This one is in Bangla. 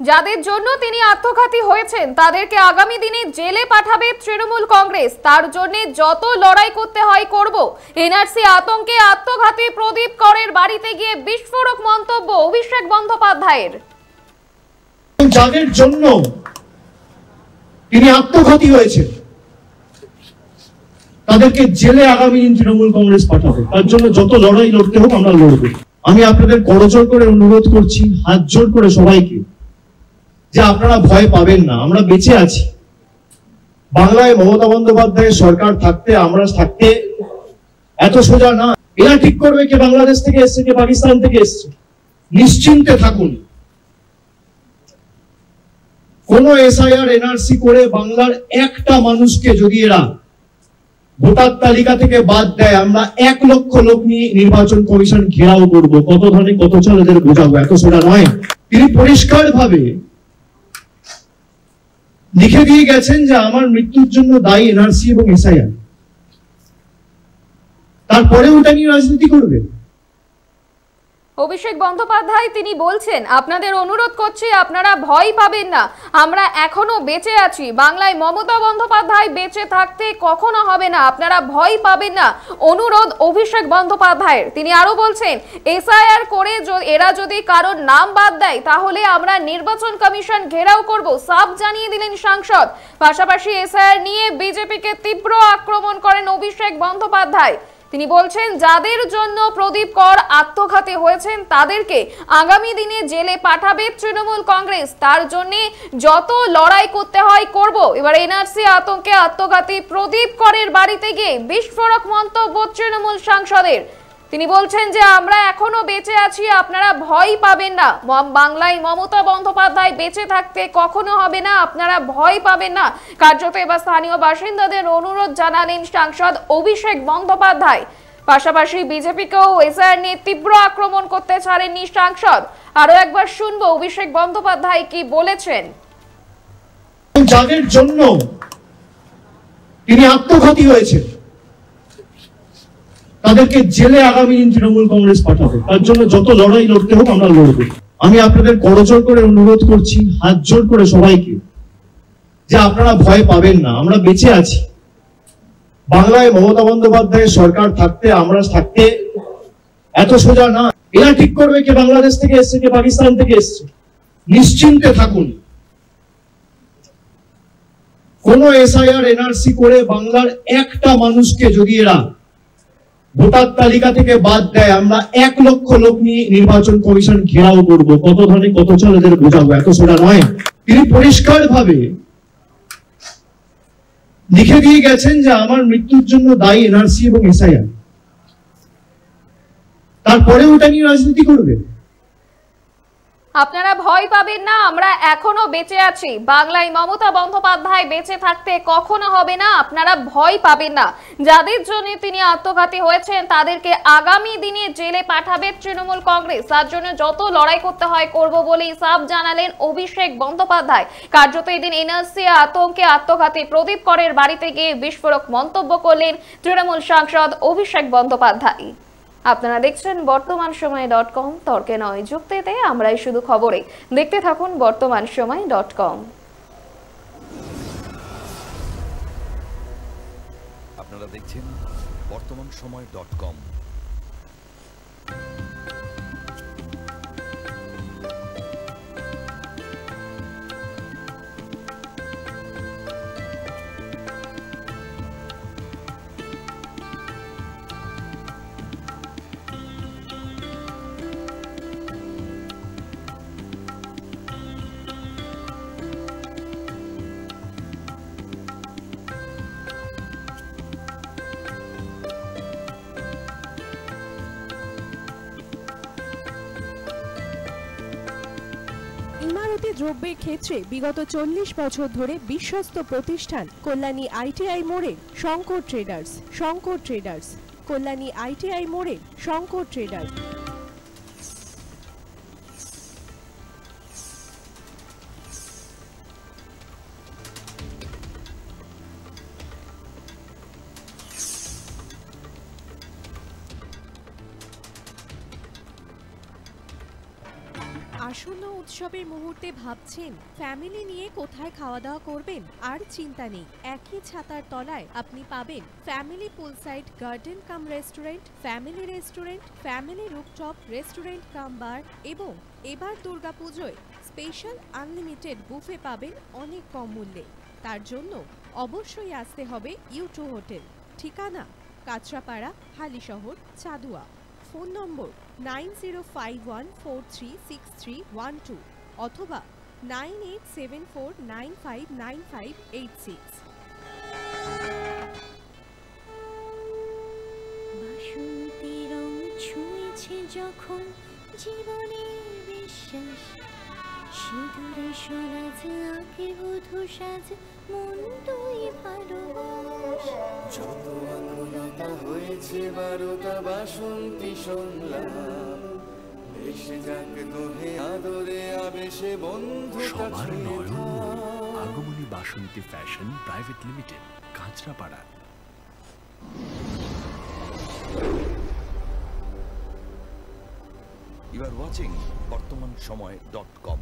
যাদের জন্য তিনি আত্মঘাতী হয়েছেন তাদেরকে আগামী দিনে জেলে পাঠাবে তৃণমূল কংগ্রেস। তার জন্য যত লড়াই করতে হয় করব। এনআরসি আতঙ্কে আত্মঘাতী প্রদীপ করের বাড়িতে গিয়ে বিস্ফোরক মন্তব্য অভিষেক বন্দ্যোপাধ্যায়ের। যাদের জন্য তিনি আত্মঘাতী হয়েছে তাদেরকে জেলে আগামী দিন তৃণমূল কংগ্রেস পাঠাবে। তার জন্য যত লড়াই লড়তে হোক আমরা লড়ব। আমি আপনাদের করজোড় করে অনুরোধ করছি, হাত জোর করে সবাইকে, যে আপনারা ভয় পাবেন না, আমরা বেঁচে আছি। বাংলায় মমতা বন্দ্যোপাধ্যায়ের সরকার থাকতে আমরা থাকতে এত সোজা না। এরা ঠিক করবে কে বাংলাদেশ থেকে এসছে কে পাকিস্তান থেকে এসছে। নিশ্চিন্তে থাকুন। কোন এসআইআর এনআরসি করে বাংলার একটা মানুষকে যদি এরা ভোটার তালিকা থেকে বাদ দেয়, আমরা 1 লক্ষ লোক নিয়ে নির্বাচন কমিশন ঘেরাও করব। কত ধনে কত চাল এদের বোঝাবো, এত সোজা নয়। তিনি পরিষ্কার ভাবে লিখে দিয়ে গেছেন যে আমার মৃত্যুর জন্য দায়ী এনআরসি এবং এসআইআর। তারপরে ওটা নিয়ে রাজনীতি করবে অভিষেক বন্দ্যোপাধ্যায় তিনি বলছেন, আপনাদের অনুরোধ করছি আপনারা ভয় পাবেন না, আমরা এখনো বেঁচে আছি। বাংলায় মমতা বন্দ্যোপাধ্যায় বেঁচে থাকতে কখনো হবে না, আপনারা ভয় পাবেন না। অনুরোধ অভিষেক বন্দ্যোপাধ্যায়ের। তিনি আরো বলছেন, এসআইআর করে এরা যদি কারোর নাম বাদ দেয় তাহলে আমরা নির্বাচন কমিশন ঘেরাও করব, সাফ জানিয়ে দিলেন সাংসদ। পাশাপাশি এসআইআর নিয়ে বিজেপিকে তীব্র আক্রমণ করেন অভিষেক বন্দ্যোপাধ্যায়। তিনি বলছেন, যাদের জন্য প্রদীপ কর আত্মঘাতী হয়েছেন তাদেরকে আগামী দিনে জেলে পাঠাবে তৃণমূল কংগ্রেস। তার জন্য যত লড়াই করতে হয় করব। এবার এনআরসি আতঙ্কে আত্মঘাতী প্রদীপ করের বাড়িতে গিয়ে বিস্ফোরক মন্তব্য তৃণমূল সাংসদের। তিনি বলছেন যে আমরা এখনো বেঁচে আছি, আপনারা ভয় পাবেন না। বাংলায় মমতা বন্দ্যোপাধ্যায় বেঁচে থাকতে কখনো হবে না, আপনারা ভয় পাবেন না। কার্যত এবার স্থানীয় বাসিন্দাদের অনুরোধ জানালেন সাংসদ অভিষেক বন্দ্যোপাধ্যায়। পাশাপাশি বিজেপিকেও এসআইআর নিয়ে তীব্র আক্রমণ করতে ছাড়েননি সাংসদ। আরো একবার শুনবো অভিষেক বন্দ্যোপাধ্যায় কি বলেছেন। যাদের জন্য তিনি আত্মঘাতী হয়েছে তাদেরকে জেলে আগামী দিন তৃণমূল কংগ্রেস পাঠাবে। তার জন্য যত লড়াই লড়তে হোক আমরা লড়ব। আমি আপনাদের করজোড় করে অনুরোধ করছি, হাত জোর করে সবাইকে, যে আপনারা ভয় পাবেন না, আমরা বেঁচে আছি। বাংলায় মমতা বন্দ্যোপাধ্যায়ের সরকার থাকতে আমরা থাকতে এত সোজা না। এরা ঠিক করবে কে বাংলাদেশ থেকে এসছে কে পাকিস্তান থেকে এসছে। নিশ্চিন্তে থাকুন। কোন এসআইআর এনআরসি করে বাংলার একটা মানুষকে যদি এরা ভোটার তালিকা থেকে বাদ দেয়, আমরা 1 লক্ষ লোক নিয়ে নির্বাচন কমিশন ঘেরাও করব। কত ধনে কত চাল এদের বোঝাবো, এত সোজা নয়। তিনি পরিষ্কার ভাবে লিখে দিয়ে গেছেন যে আমার মৃত্যুর জন্য দায়ী এনআরসি এবং এসআইআর। তারপরে ওটা নিয়ে রাজনীতি করবে। আপনারা ভয় পাবেন না, আমরা এখনো বেঁচে আছি। বাংলায় মমতা বন্দ্যোপাধ্যায় বেঁচে থাকতে কখনো হবে না, আপনারা ভয় পাবেন না। যাদের জন্য তিনি আত্মঘাতী হয়েছেন তাদেরকে আগামী দিনে জেলে পাঠাবে তৃণমূল কংগ্রেস। তার জন্য যত লড়াই করতে হয় করব বলেই সাফ জানালেন অভিষেক বন্দ্যোপাধ্যায়। কার্যত এদিন এনআরসি আতঙ্কে আত্মঘাতী প্রদীপ করের বাড়িতে গিয়ে বিস্ফোরক মন্তব্য করলেন তৃণমূল সাংসদ অভিষেক বন্দ্যোপাধ্যায়। আপনারা দেখছেন বর্তমানসময়.com, তর্কে নয় যুক্তিতে আমরাই শুধু খবরে। দেখতে থাকুন বর্তমানসময়.com। আপনারা দেখছেন বর্তমানসময়.com। ইমারতি দ্রব্যের ক্ষেত্রে বিগত 40 বছর ধরে বিশ্বস্ত প্রতিষ্ঠান কল্যাণী আইটিআই মোড়ে শঙ্কর ট্রেডার্স। কল্যাণী আইটিআই মোড়ে শঙ্কর ট্রেডার্স। আসন্ন উৎসবের মুহূর্তে ভাবছেন ফ্যামিলি নিয়ে কোথায় খাওয়া দাওয়া করবেন? আর চিন্তা নেই, একই ছাতার তলায় আপনি পাবেন family poolside garden cum restaurant, family rooftop restaurant cum bar এবং এবার দুর্গাপুজোয় স্পেশাল আনলিমিটেড বুফে পাবেন অনেক কম মূল্যে। তার জন্য অবশ্যই আসতে হবে U2 হোটেল। ঠিকানা কাঁচরাপাড়া, হালিশহর, চাদুয়া। ফোন নম্বর 9051436312 অথবা 9874959586। বাসন্তী রং ছুঁয়েছে যখন জীবনের বিশ্বাস, সিঁদুরে সরাজ আঁকে বধূ সাজ, মন তুই ভালোবাস। যত আকুলতা হয়েছে বারোটা বাসন্তী সংলাপ, এসে যাক তোহে আদরে আবেশে বন্ধু সবার Nayan Agamani Basanti fashion private limited, Kanchrapara. You are watching BortomanSomoy.com